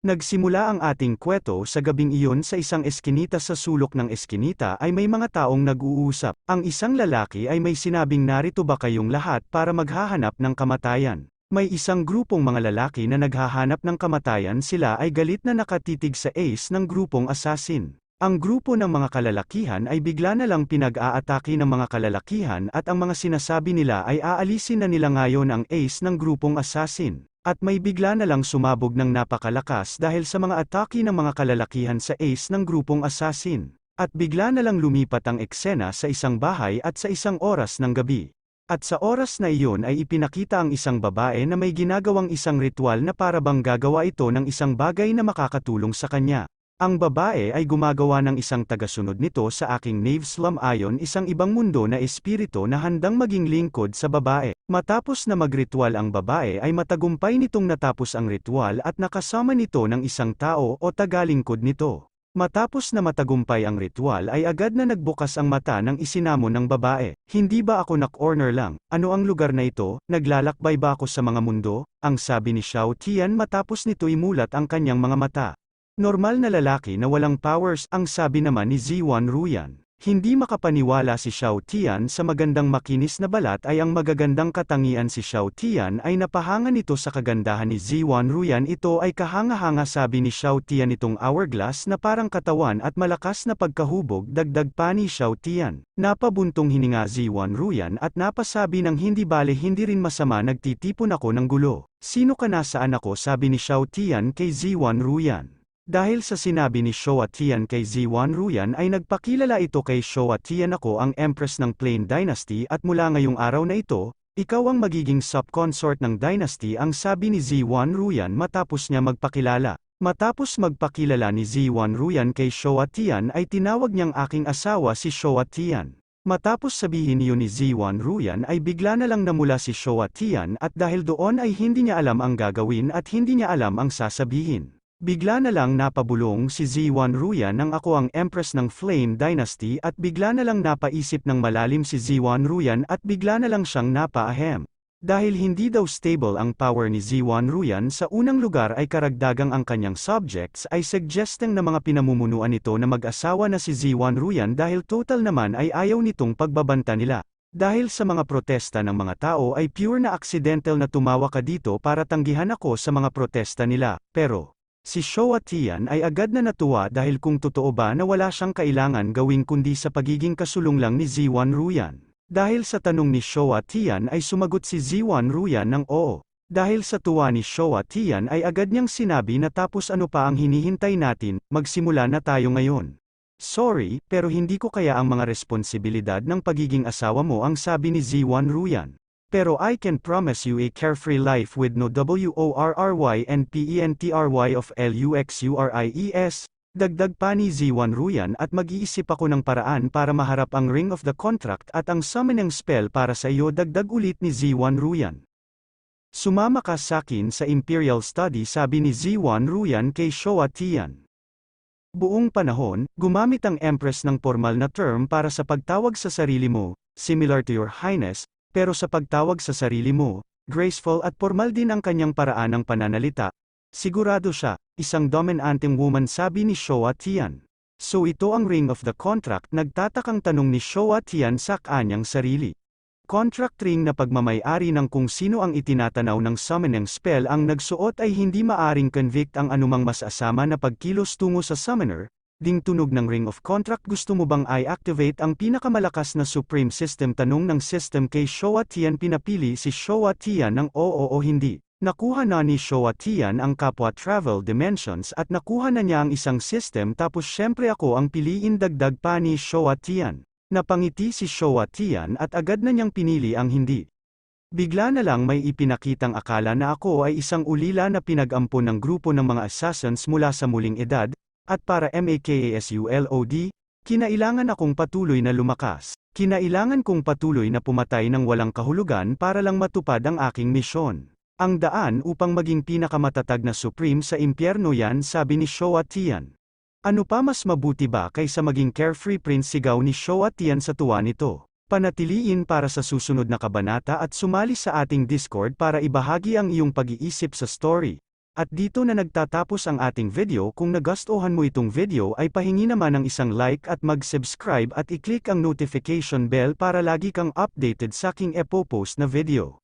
Nagsimula ang ating kwento sa gabing iyon sa isang eskinita sa sulok ng eskinita ay may mga taong nag-uusap. Ang isang lalaki ay may sinabing narito ba kayong lahat para maghahanap ng kamatayan. May isang grupong mga lalaki na naghahanap ng kamatayan sila ay galit na nakatitig sa ace ng grupong assassin. Ang grupo ng mga kalalakihan ay bigla na lang pinag-aatake ng mga kalalakihan at ang mga sinasabi nila ay aalisin na nila ngayon ang ace ng grupong assassin. At may bigla na lang sumabog ng napakalakas dahil sa mga atake ng mga kalalakihan sa ace ng grupong assassin. At bigla na lang lumipat ang eksena sa isang bahay at sa isang oras ng gabi. At sa oras na iyon ay ipinakita ang isang babae na may ginagawang isang ritual na para bang gagawa ito ng isang bagay na makakatulong sa kanya. Ang babae ay gumagawa ng isang tagasunod nito sa aking Nave Slum ayon isang ibang mundo na espiritu na handang maging lingkod sa babae. Matapos na magritual ang babae ay matagumpay nitong natapos ang ritual at nakasama nito ng isang tao o tagalingkod nito. Matapos na matagumpay ang ritual ay agad na nagbukas ang mata ng isinamon ng babae. Hindi ba ako na-corner lang? Ano ang lugar na ito? Naglalakbay ba ako sa mga mundo? Ang sabi ni Xiao Tian matapos nito imulat ang kanyang mga mata. Normal na lalaki na walang powers, ang sabi naman ni Ziwan Ruyan. Hindi makapaniwala si Xiao Tian sa magandang makinis na balat ay ang magagandang katangian si Xiao Tian ay napahanga nito sa kagandahan ni Ziwan Ruyan. Ito ay kahanga-hanga sabi ni Xiao Tian itong hourglass na parang katawan at malakas na pagkahubog dagdag pa ni Xiao Tian. Napabuntong hininga Ziwan Ruyan at napasabi ng hindi bale hindi rin masama nagtitipon ako ng gulo. Sino ka nasaan ako sabi ni Xiao Tian kay Ziwan Ruyan. Dahil sa sinabi ni Showa Tian kay Ziwan Ruyan ay nagpakilala ito kay Showa Tian ako ang Empress ng Plain Dynasty at mula ngayong araw na ito, ikaw ang magiging sub-consort ng dynasty ang sabi ni Ziwan Ruyan matapos niya magpakilala. Matapos magpakilala ni Ziwan Ruyan kay Showa Tian ay tinawag niyang aking asawa si Showa Tian. Matapos sabihin niyo ni Ziwan Ruyan ay bigla na lang namula si Showa Tian at dahil doon ay hindi niya alam ang gagawin at hindi niya alam ang sasabihin. Bigla na lang napabulong si Ziwan Ruyan nang ako ang Empress ng Flame Dynasty at bigla na lang napaisip ng malalim si Ziwan Ruyan at bigla na lang siyang napaahem. Dahil hindi daw stable ang power ni Ziwan Ruyan sa unang lugar ay karagdagang ang kanyang subjects ay suggesting na mga pinamumunuan nito na mag-asawa na si Ziwan Ruyan dahil total naman ay ayaw nitong pagbabanta nila. Dahil sa mga protesta ng mga tao ay pure na accidental na tumawa ka dito para tanggihan ako sa mga protesta nila, pero si Showa Tian ay agad na natuwa dahil kung totoo ba na wala siyang kailangan gawin kundi sa pagiging kasulong lang ni Ziwan Ruyan. Dahil sa tanong ni Showa Tian ay sumagot si Ziwan Ruyan ng oo. Dahil sa tuwa ni Showa Tian ay agad niyang sinabi na tapos ano pa ang hinihintay natin, magsimula na tayo ngayon. Sorry, pero hindi ko kaya ang mga responsibilidad ng pagiging asawa mo ang sabi ni Ziwan Ruyan. Pero I can promise you a carefree life with no worrynpentry of luxuries, dagdag pa ni Ziwan Ruyan at mag-iisip ako ng paraan para maharap ang Ring of the Contract at ang summoning spell para sa iyo dagdag ulit ni Ziwan Ruyan. Sumama ka sakin sa Imperial Study sabi ni Ziwan Ruyan kay Showa Tian. Buong panahon, gumamit ang Empress ng formal na term para sa pagtawag sa sarili mo, similar to your highness, pero sa pagtawag sa sarili mo, graceful at formal din ang kanyang paraan ng pananalita. Sigurado siya, isang dominanteng woman sabi ni Showa Tian. So ito ang Ring of the Contract nagtatakang tanong ni Showa Tian sa kanyang sarili. Contract ring na pagmamay-ari ng kung sino ang itinatanaw ng summoning spell ang nagsuot ay hindi maaring convict ang anumang mas asama na pagkilos tungo sa summoner. Ding tunog ng Ring of Contract gusto mo bang i-activate ang pinakamalakas na Supreme System tanong ng system kay Showa Tian pinapili si Showa Tian ng oo o hindi. Nakuha na ni Showa Tian ang kapwa travel dimensions at nakuha na niya ang isang system tapos syempre ako ang piliin dagdag pa ni Showa Tian. Napangiti si Showa Tian at agad na niyang pinili ang hindi. Bigla na lang may ipinakitang akala na ako ay isang ulila na pinag-ampon ng grupo ng mga assassins mula sa muling edad. At para MAKASULOD, kinailangan akong patuloy na lumakas. Kinailangan kong patuloy na pumatay ng walang kahulugan para lang matupad ang aking misyon. Ang daan upang maging pinakamatatag na supreme sa impyerno yan sabi ni Showa Tian. Ano pa mas mabuti ba kaysa maging carefree prince sigaw ni Showa Tian sa tuwa nito. Panatiliin para sa susunod na kabanata at sumali sa ating Discord para ibahagi ang iyong pag-iisip sa story. At dito na nagtatapos ang ating video. Kung nagustuhan mo itong video ay pahingi naman ng isang like at mag-subscribe at i-click ang notification bell para lagi kang updated sa aking epo-post na video.